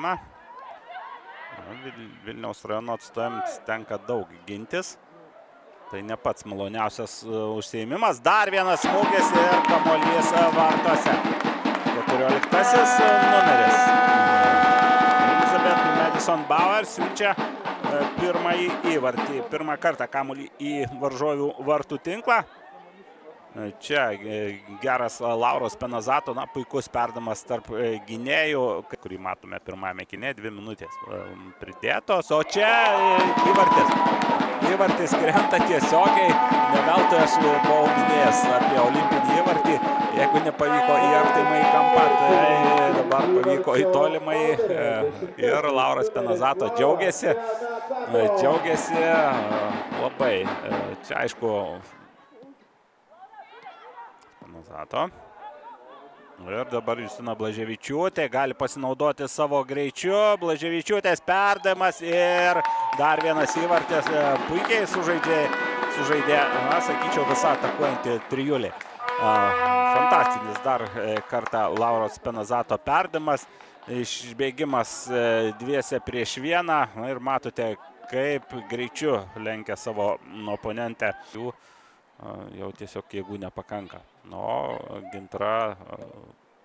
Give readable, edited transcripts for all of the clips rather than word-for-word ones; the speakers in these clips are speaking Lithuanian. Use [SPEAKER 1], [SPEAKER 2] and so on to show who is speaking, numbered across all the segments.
[SPEAKER 1] perdavimą. Vilniaus rajono atstovams tenka daug gintis. Tai ne pats maloniausias užsiėmimas. Dar vienas smūgis ir kamuolys vartuose. 14-asis numeris. Elizabeth Madison Bauer siunčia pirmąjį įvartį. Pirmą kartą kamuolį į varžovių vartų tinklą. Čia geras Lauros Penazato, puikus perdavimas tarp gynėjų, kurį matome pirmame kine, 2 minutės pridėtos, o čia įvartis. Įvartis krenta tiesiogiai, ne veltui aš buvau minėjęs apie olimpinį įvartį, jeigu nepavyko į artimąjį kampą, tai dabar pavyko į tolimąjį ir Lauros Penazato džiaugiasi labai, čia aišku, Penazato. Ir dabar Justina Blaževičiūtė gali pasinaudoti savo greičiu. Blaževičiūtės perdavimas ir dar vienas įvartis. Puikiai sužaidė, sakyčiau, visą atakuojantį trijulį. Fantastinis dar kartą Lauros Penazato perdavimas. Išbėgimas dviese prieš vieną. Ir matote, kaip greičiu lenkia savo oponentę. Jau tiesiog jėgų nepakanka. O Gintra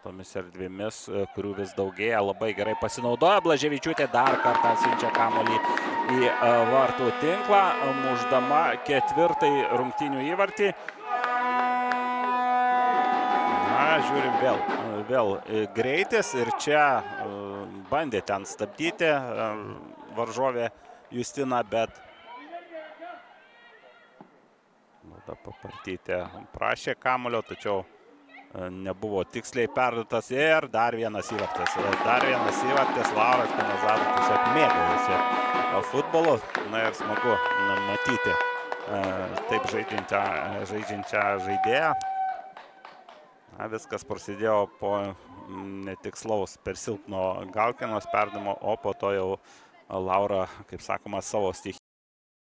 [SPEAKER 1] tomis erdvėmis, kurių vis daugėja, labai gerai pasinaudoja. Blaževičiūtė dar kartą siunčia kamuolį į vartų tinklą, mušdama 4. rungtynių įvartį. Žiūrim vėl greitis ir čia bandė ten stabdyti varžovė Justina, bet Papartytė prašė kamulio, tačiau nebuvo tiksliai perduotas ir dar vienas įvartis. Lauros Penazato tiesiog mėgaujasi futbolu. Na ir smagu matyti taip žaidžiančią žaidėją. Viskas prasidėjo po netikslaus per silpno Galkinos perdavimo, o po to jau Laura, kaip sakoma, savo stichijos